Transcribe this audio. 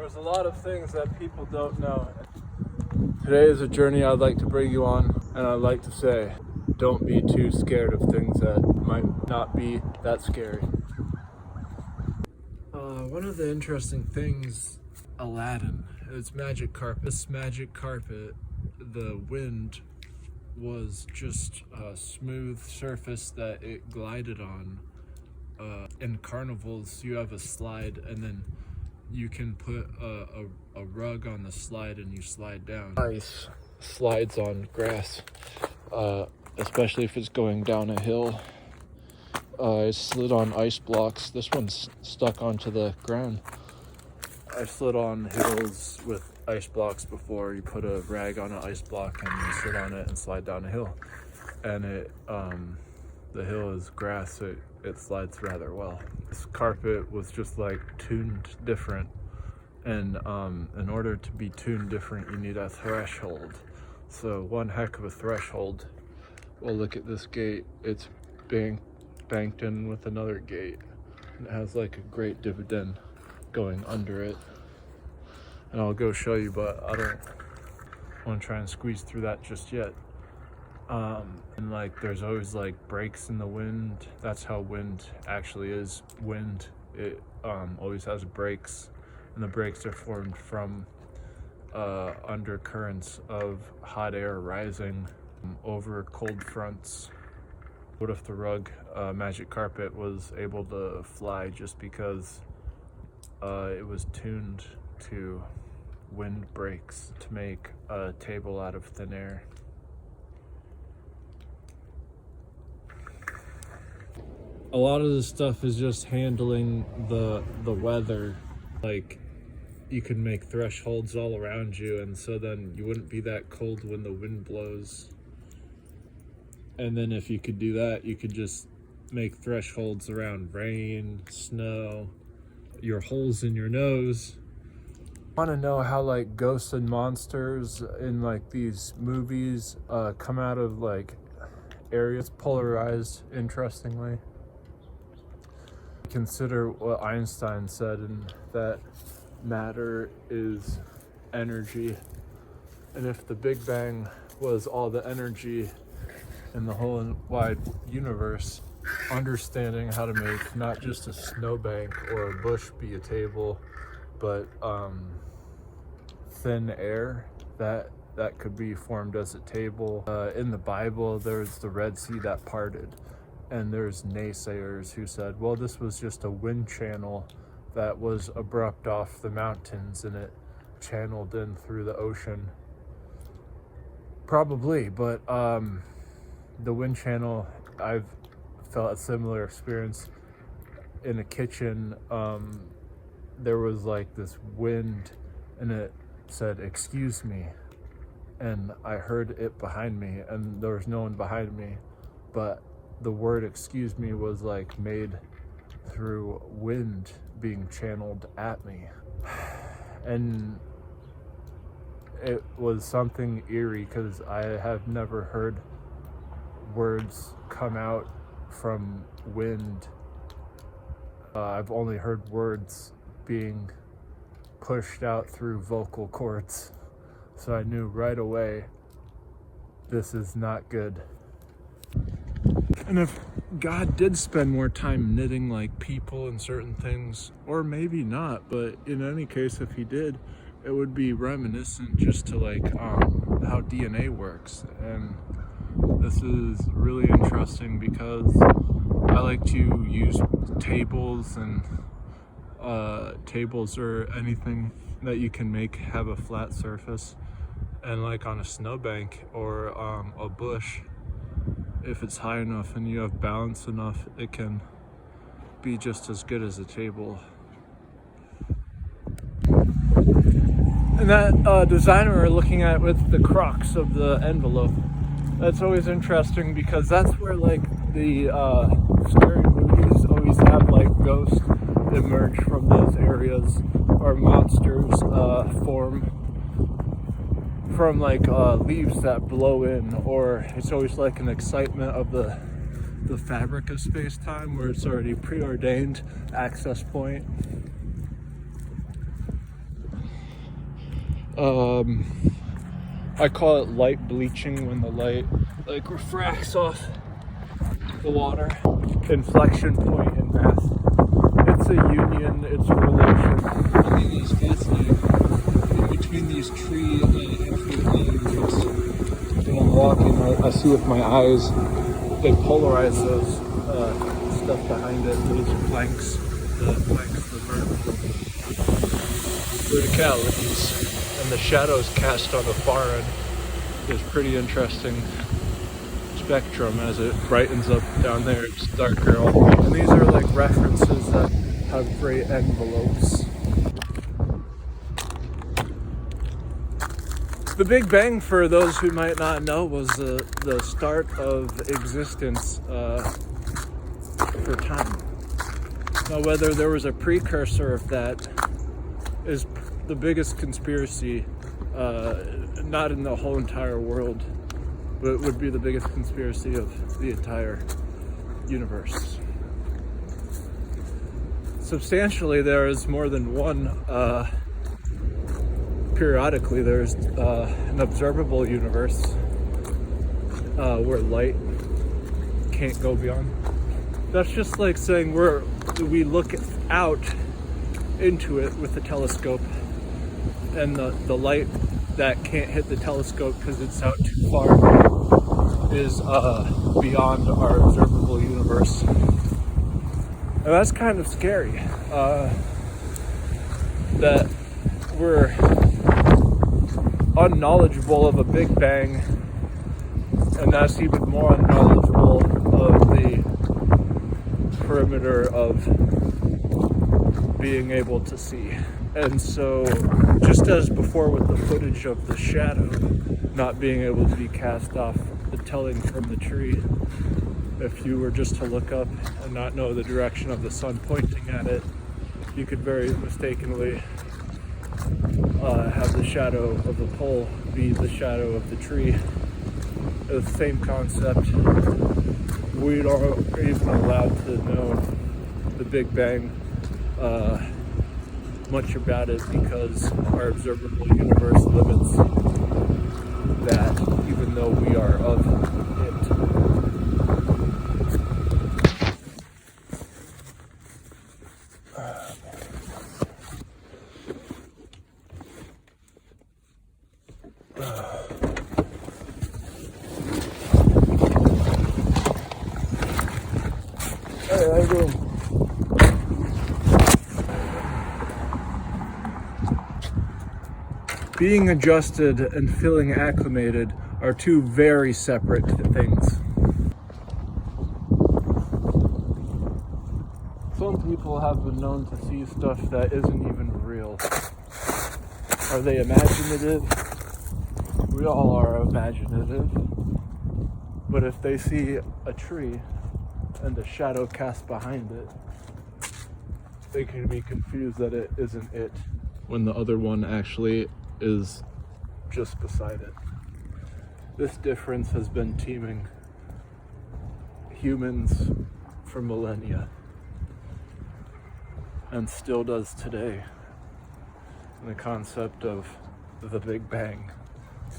There's a lot of things that people don't know. Today is a journey I'd like to bring you on, and I'd like to say, don't be too scared of things that might not be that scary. One of the interesting things, Aladdin, it's magic carpet. This magic carpet, the wind was just a smooth surface that it glided on. In carnivals, you have a slide, and then you can put a rug on the slide and you slide down. Ice slides on grass, especially if it's going down a hill. I slid on ice blocks. This one's stuck onto the ground. I slid on hills with ice blocks before. You put a rag on an ice block and you sit on it and slide down a hill. And the hill is grass, so it slides rather well. This carpet was just like tuned different. And in order to be tuned different, you need a threshold. So one heck of a threshold. Well, look at this gate. It's banked in with another gate. And it has like a great dividend going under it. And I'll go show you, but I don't want to try and squeeze through that just yet. And like there's always like breaks in the wind. That's how wind actually is. Wind, it always has breaks, and the breaks are formed from undercurrents of hot air rising over cold fronts. What if the rug, magic carpet, was able to fly just because it was tuned to wind breaks to make a table out of thin air? A lot of this stuff is just handling the weather. Like, you can make thresholds all around you, and so then you wouldn't be that cold when the wind blows. And then if you could do that, you could just make thresholds around rain, snow, your holes in your nose. Want to know how like ghosts and monsters in like these movies come out of like areas polarized, interestingly? Consider what Einstein said, and that matter is energy. And if the Big Bang was all the energy in the whole wide universe, understanding how to make not just a snowbank or a bush be a table, but thin air that could be formed as a table. In the Bible, there's the Red Sea that parted. And there's naysayers who said, well, this was just a wind channel that was abrupt off the mountains and it channeled in through the ocean. Probably, but the wind channel, I've felt a similar experience in a kitchen. There was like this wind and it said, excuse me. And I heard it behind me, and there was no one behind me, but the word excuse me was like made through wind being channeled at me. And it was something eerie because I have never heard words come out from wind. I've only heard words being pushed out through vocal cords. So I knew right away, this is not good. And if God did spend more time knitting like people and certain things, or maybe not, but in any case, if he did, it would be reminiscent just to like how DNA works. And this is really interesting because I like to use tables, and tables or anything that you can make have a flat surface. And like on a snowbank or a bush, if it's high enough and you have balance enough, it can be just as good as a table. And that designer we're looking at with the crux of the envelope, that's always interesting because that's where like the scary movies always have like ghosts emerge from those areas, or monsters form from like leaves that blow in, or it's always like an excitement of the fabric of space-time where it's already preordained access point. I call it light bleaching when the light like refracts off the water. Inflection point in math. It's a union, it's a relation. I think it's fascinating. In between these tree interviews, when I'm walking, I see with my eyes, they polarize those stuff behind it, those planks, the verticalities, and the shadows cast on the far end is pretty interesting spectrum as it brightens up down there. It's darker all the way. And these are like references that have great envelopes. The Big Bang, for those who might not know, was the start of existence for time. Now, whether there was a precursor of that is the biggest conspiracy, not in the whole entire world, but it would be the biggest conspiracy of the entire universe. Substantially, there is more than one. Periodically, there's an observable universe where light can't go beyond. That's just like saying we look out into it with the telescope, and the light that can't hit the telescope because it's out too far is beyond our observable universe. And that's kind of scary, that we're unknowledgeable of a Big Bang, and that's even more unknowledgeable of the perimeter of being able to see. And so, just as before with the footage of the shadow not being able to be cast off the telling from the tree, if you were just to look up and not know the direction of the sun pointing at it, you could very mistakenly have the shadow of the pole be the shadow of the tree. The same concept. We aren't even allowed to know the Big Bang much about it because our observable universe limits that, even though we are of it. Hey, how you doing? Being adjusted and feeling acclimated are two very separate things. Some people have been known to see stuff that isn't even real. Are they imaginative? We all are imaginative. But if they see a tree and a shadow cast behind it, they can be confused that it isn't it, when the other one actually is just beside it. This difference has been teeming humans for millennia, and still does today, in the concept of the Big Bang.